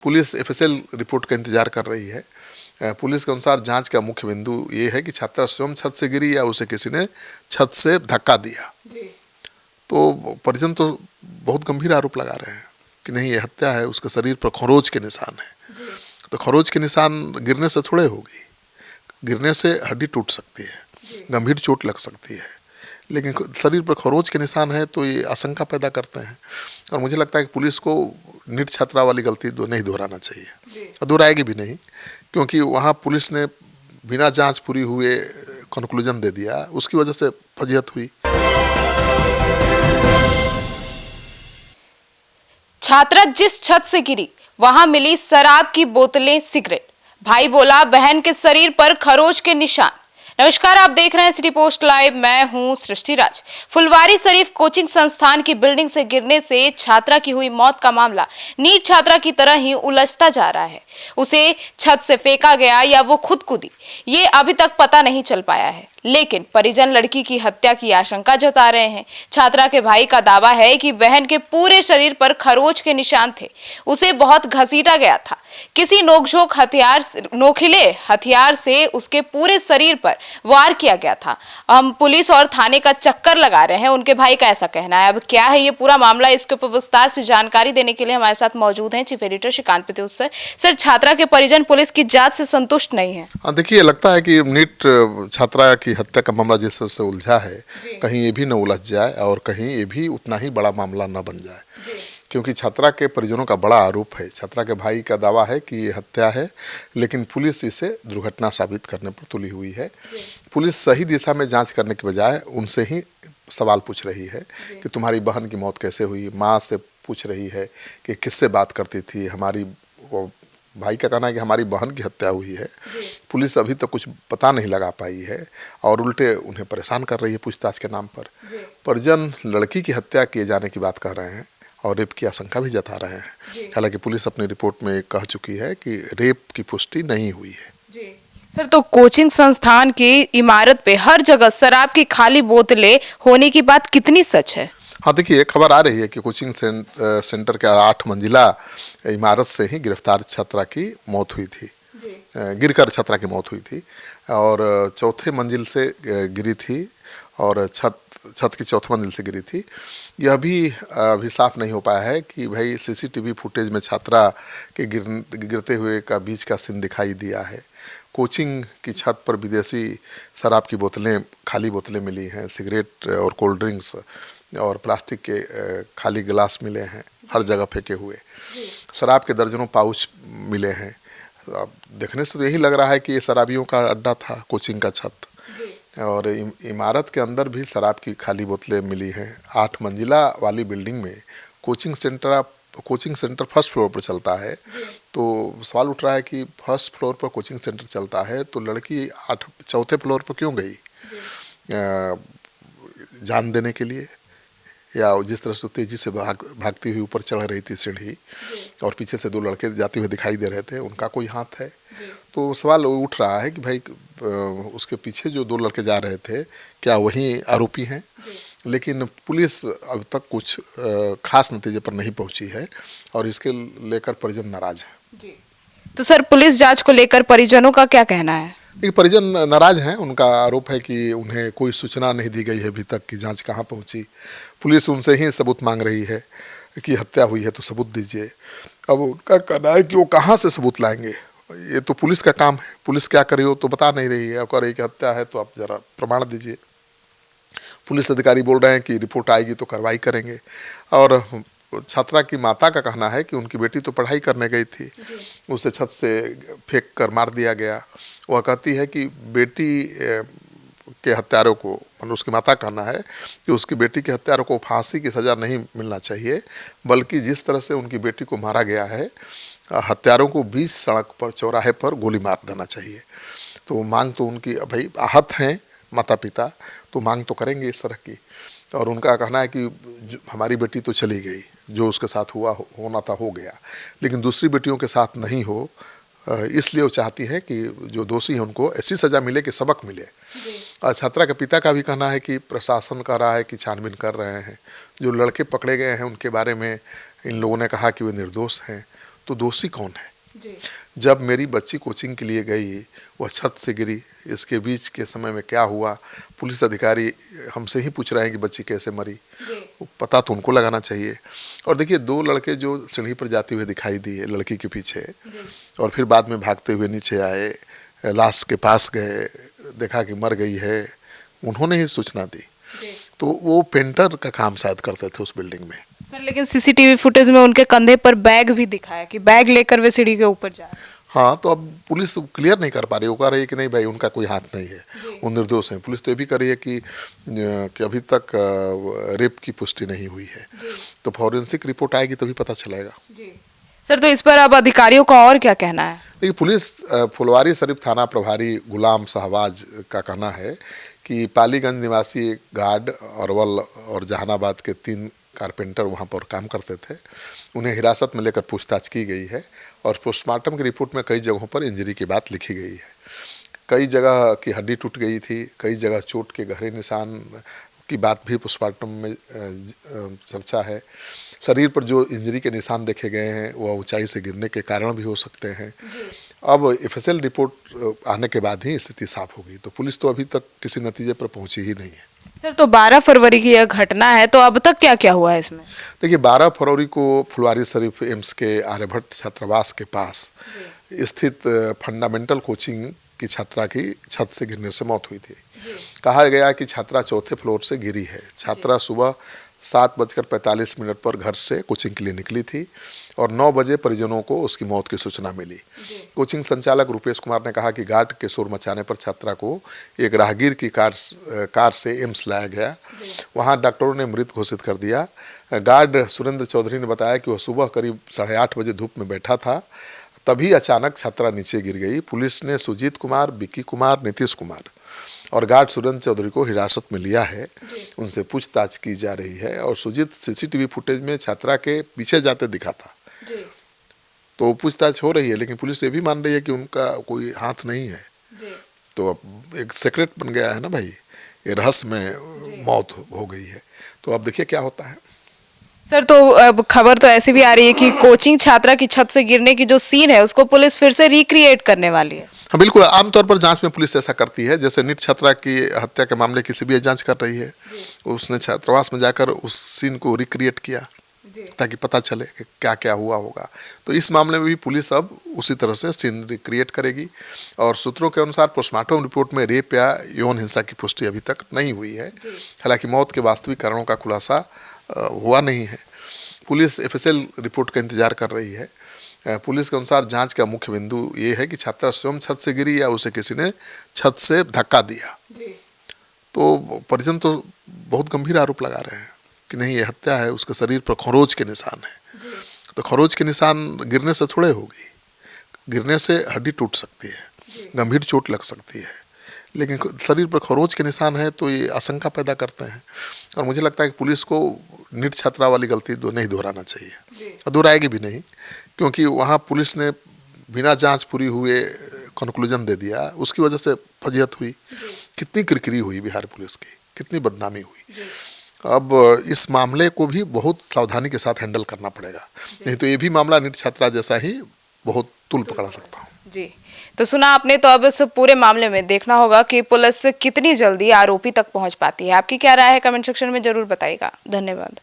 Police FSL report का इंतजार कर रही है। पुलिस के अनुसार जांच का मुख्य बिंदु ये है कि छात्रा स्वयं छत से गिरी या उसे किसी ने छत से धक्का दिया। तो परिजन तो बहुत गंभीर आरोप लगा रहे हैं कि नहीं, ये हत्या है, उसके शरीर पर खरोच के निशान है। तो खरोच के निशान गिरने से थोड़े होगी, गिरने से हड्डी टूट सकती है, गंभीर चोट लग सकती है, लेकिन शरीर पर खरोच के निशान है तो ये आशंका पैदा करते हैं। और मुझे लगता है कि पुलिस को नीट छात्रा वाली गलती नहीं दोहराना चाहिए, और दोहराएगी भी नहीं, क्योंकि वहाँ पुलिस ने बिना जांच पूरी हुए कंक्लूजन दे दिया, उसकी वजह से फजीहत हुई। छात्रा जिस छत से गिरी वहां मिली शराब की बोतलें, सिगरेट। भाई बोला बहन के शरीर पर खरोच के निशान। नमस्कार, आप देख रहे हैं सिटी पोस्ट लाइव, मैं हूं सृष्टि राज। फुलवारी शरीफ कोचिंग संस्थान की बिल्डिंग से गिरने से छात्रा की हुई मौत का मामला नीट छात्रा की तरह ही उलझता जा रहा है। उसे छत से फेंका गया या वो खुद कूदी, ये अभी तक पता नहीं चल पाया है, लेकिन परिजन लड़की की हत्या की आशंका जता रहे हैं। छात्रा के भाई का दावा है कि बहन के पूरे शरीर पर खरोच के निशान थे, उसे बहुत घसीटा गया था, किसी नोकझोंक नोखिले हथियार से उसके पूरे शरीर पर वार किया गया था। हम पुलिस और थाने का चक्कर लगा रहे हैं, उनके भाई का ऐसा कहना है। अब क्या है ये पूरा मामला, इसके ऊपर विस्तार से जानकारी देने के लिए हमारे साथ मौजूद हैं chief editor Shrikant Pratyush sir. छात्रा के परिजन पुलिस की जांच से संतुष्ट नहीं है। हाँ, देखिए, लगता है कि नीट छात्रा की हत्या का मामला जिस तरह से उलझा है, कहीं ये भी न उलझ जाए और कहीं ये भी उतना ही बड़ा मामला न बन जाए, क्योंकि छात्रा के परिजनों का बड़ा आरोप है। छात्रा के भाई का दावा है कि ये हत्या है, लेकिन पुलिस इसे दुर्घटना साबित करने पर तुली हुई है। पुलिस सही दिशा में जांच करने के बजाय उनसे ही सवाल पूछ रही है कि तुम्हारी बहन की मौत कैसे हुई। माँ से पूछ रही है कि किससे बात करती थी। भाई का कहना है कि हमारी बहन की हत्या हुई है। पुलिस अभी तक कुछ पता नहीं लगा पाई है और उल्टे उन्हें परेशान कर रही है पूछताछ के नाम पर। परिजन लड़की की हत्या किए जाने की बात कर रहे हैं और रेप की आशंका भी जता रहे हैं। हालांकि पुलिस अपनी रिपोर्ट में कह चुकी है कि रेप की पुष्टि नहीं हुई है। सर, तो कोचिंग संस्थान की इमारत पे हर जगह शराब की खाली बोतलें होने की बात कितनी सच है? हाँ, देखिए, खबर आ रही है कि कोचिंग सेंटर के 8 मंजिला इमारत से ही गिरफ्तार छात्रा की मौत हुई थी, गिरकर छात्रा की मौत हुई थी, और चौथे मंजिल से गिरी थी और छत की चौथे मंजिल से गिरी थी। यह भी अभी साफ नहीं हो पाया है कि भाई सीसीटीवी फुटेज में छात्रा के गिरते हुए का बीच का सीन दिखाई दिया है। कोचिंग की छत पर विदेशी शराब की बोतलें, खाली बोतलें मिली हैं, सिगरेट और कोल्ड ड्रिंक्स और प्लास्टिक के खाली गिलास मिले हैं, हर जगह फेंके हुए। शराब के दर्जनों पाउच मिले हैं। अब देखने से तो यही लग रहा है कि ये शराबियों का अड्डा था, कोचिंग का छत। और इमारत के अंदर भी शराब की खाली बोतलें मिली हैं। 8 मंजिला वाली बिल्डिंग में कोचिंग सेंटर फर्स्ट फ्लोर पर चलता है। तो सवाल उठ रहा है कि फर्स्ट फ्लोर पर कोचिंग सेंटर चलता है तो लड़की चौथे फ्लोर पर क्यों गई? जान देने के लिए, या जिस तरह से तेजी से भागती हुई ऊपर चढ़ रही थी सीढ़ी और पीछे से 2 लड़के जाते हुए दिखाई दे रहे थे, उनका कोई हाथ है? तो सवाल उठ रहा है कि भाई उसके पीछे जो 2 लड़के जा रहे थे, क्या वही आरोपी हैं? लेकिन पुलिस अब तक कुछ खास नतीजे पर नहीं पहुंची है और इसके लेकर परिजन नाराज हैं। तो सर, पुलिस जांच को लेकर परिजनों का क्या कहना है? देखिए, परिजन नाराज हैं। उनका आरोप है कि उन्हें कोई सूचना नहीं दी गई है अभी तक कि जांच कहां पहुंची। पुलिस उनसे ही सबूत मांग रही है कि हत्या हुई है तो सबूत दीजिए। अब उनका कहना है कि वो कहां से सबूत लाएंगे, ये तो पुलिस का काम है। पुलिस क्या कर रही हो तो बता नहीं रही है, और कह रही कि हत्या है तो आप जरा प्रमाण दीजिए। पुलिस अधिकारी बोल रहे हैं कि रिपोर्ट आएगी तो कार्रवाई करेंगे। और छात्रा की माता का कहना है कि उनकी बेटी तो पढ़ाई करने गई थी, उसे छत से फेंक कर मार दिया गया। वह कहती है कि बेटी के हत्यारों को, मतलब उसकी माता का कहना है कि उसकी बेटी के हत्यारों को फांसी की सज़ा नहीं मिलना चाहिए, बल्कि जिस तरह से उनकी बेटी को मारा गया है, हत्यारों को बीच सड़क पर, चौराहे पर गोली मार देना चाहिए। तो मांग तो उनकी, भाई आहत हैं माता पिता, तो मांग तो करेंगे इस तरह की। और उनका कहना है कि हमारी बेटी तो चली गई, जो उसके साथ होना था हो गया, लेकिन दूसरी बेटियों के साथ नहीं हो, इसलिए वो चाहती हैं कि जो दोषी हैं उनको ऐसी सज़ा मिले कि सबक मिले। और छात्रा के पिता का भी कहना है कि प्रशासन कह रहा है कि छानबीन कर रहे हैं, जो लड़के पकड़े गए हैं उनके बारे में इन लोगों ने कहा कि वे निर्दोष हैं। तो दोषी कौन है? जी। जब मेरी बच्ची कोचिंग के लिए गई, वह छत से गिरी, इसके बीच के समय में क्या हुआ, पुलिस अधिकारी हमसे ही पूछ रहे हैं कि बच्ची कैसे मरी, पता तो उनको लगाना चाहिए। और देखिए, 2 लड़के जो सीढ़ी पर जाते हुए दिखाई दिए लड़की के पीछे, और फिर बाद में भागते हुए नीचे आए, लाश के पास गए, देखा कि मर गई है, उन्होंने ही सूचना दी। तो वो पेंटर का काम शायद करते थे उस बिल्डिंग में। सर लेकिन सीसीटीवी फुटेज में उनके कंधे पर बैग भी दिखाया कि बैग लेकर वे सीढ़ी के ऊपर जा रहे हैं। हाँ, तो अब पुलिस क्लियर नहीं कर पा रही, वो कह रही है कि नहीं भाई उनका कोई हाथ नहीं है, वो निर्दोष हैं। पुलिस तो ये भी कह रही है कि अभी तक रेप की पुष्टि नहीं हुई है, तो फॉरेंसिक रिपोर्ट आएगी तभी पता चलेगा। सर तो इस पर अब अधिकारियों का और क्या कहना है? देखिए, पुलिस फुलवारी शरीफ थाना प्रभारी गुलाम शहबाज का कहना है कि पालीगंज निवासी गार्ड, अरवल और जहानाबाद के 3 कारपेंटर वहाँ पर काम करते थे, उन्हें हिरासत में लेकर पूछताछ की गई है और पोस्टमार्टम की रिपोर्ट में कई जगहों पर इंजरी की बात लिखी गई है। कई जगह की हड्डी टूट गई थी, कई जगह चोट के गहरे निशान की बात भी पोस्टमार्टम में चर्चा है। शरीर पर जो इंजरी के निशान देखे गए हैं वह ऊंचाई से गिरने के कारण भी हो सकते हैं। अब एफएसएल रिपोर्ट आने के बाद ही स्थिति साफ होगी, तो पुलिस तो अभी तक किसी नतीजे पर पहुंची ही नहीं है। सर तो 12 फरवरी की यह घटना है, तो अब तक क्या क्या हुआ है इसमें? देखिए, 12 फरवरी को फुलवारी शरीफ एम्स के आर्यभट्ट छात्रावास के पास स्थित फंडामेंटल कोचिंग की छात्रा की छत से गिरने से मौत हुई थी। कहा गया कि छात्रा 4थे फ्लोर से गिरी है। छात्रा सुबह 7:45 पर घर से कोचिंग के लिए निकली थी और 9 बजे परिजनों को उसकी मौत की सूचना मिली। कोचिंग संचालक रुपेश कुमार ने कहा कि गार्ड के शोर मचाने पर छात्रा को एक राहगीर की कार से एम्स लाया गया। वहां डॉक्टरों ने मृत घोषित कर दिया। गार्ड सुरेंद्र चौधरी ने बताया कि वह सुबह करीब 8:30 बजे धूप में बैठा था, तभी अचानक छात्रा नीचे गिर गई। पुलिस ने सुजीत कुमार, विक्की कुमार, नीतीश कुमार और गार्ड सुरेंद्र चौधरी को हिरासत में लिया है। उनसे पूछताछ की जा रही है और सुजीत सीसीटीवी फुटेज में छात्रा के पीछे जाते दिखा था, तो पूछताछ हो रही है, लेकिन पुलिस ये भी मान रही है कि उनका कोई हाथ नहीं है। तो अब एक सीक्रेट बन गया है ना भाई, ये रहस्य में मौत हो गई है, तो अब देखिए क्या होता है। सर तो अब खबर तो ऐसी भी आ रही है कि कोचिंग छात्रा की छत से गिरने की जो सीन है उसको पुलिस फिर से रिक्रिएट करने वाली है। हाँ बिल्कुल, आमतौर पर जांच में पुलिस ऐसा करती है। जैसे नीट छात्रा की हत्या के मामले की सीबीआई जांच कर रही है, उसने छात्रावास में जाकर उस सीन को रिक्रिएट किया ताकि पता चले कि क्या क्या हुआ होगा। तो इस मामले में भी पुलिस अब उसी तरह से सीन रिक्रिएट करेगी और सूत्रों के अनुसार पोस्टमार्टम रिपोर्ट में रेप या यौन हिंसा की पुष्टि अभी तक नहीं हुई है। हालांकि मौत के वास्तविक कारणों का खुलासा हुआ नहीं है। पुलिस एफएसएल रिपोर्ट का इंतजार कर रही है। पुलिस के अनुसार जांच का मुख्य बिंदु ये है कि छात्रा स्वयं छत से गिरी या उसे किसी ने छत से धक्का दिया। तो परिजन तो बहुत गंभीर आरोप लगा रहे हैं कि नहीं ये हत्या है, उसके शरीर पर खरोच के निशान है। तो खरोच के निशान गिरने से थोड़े होगी, गिरने से हड्डी टूट सकती है, गंभीर चोट लग सकती है, लेकिन शरीर पर खरोच के निशान है तो ये आशंका पैदा करते हैं। और मुझे लगता है कि पुलिस को नीट छात्रा वाली गलती नहीं दोहराना चाहिए, और दोहराएगी भी नहीं, क्योंकि वहाँ पुलिस ने बिना जांच पूरी हुए कंक्लूजन दे दिया, उसकी वजह से फजीहत हुई। कितनी किरकिरी हुई बिहार पुलिस की, कितनी बदनामी हुई। अब इस मामले को भी बहुत सावधानी के साथ हैंडल करना पड़ेगा, नहीं तो ये भी मामला नीट छात्रा जैसा ही बहुत तूल पकड़ा सकता हूँ। जी, तो सुना आपने। तो अब इस पूरे मामले में देखना होगा कि पुलिस कितनी जल्दी आरोपी तक पहुंच पाती है। आपकी क्या राय है, कमेंट सेक्शन में जरूर बताइएगा। धन्यवाद।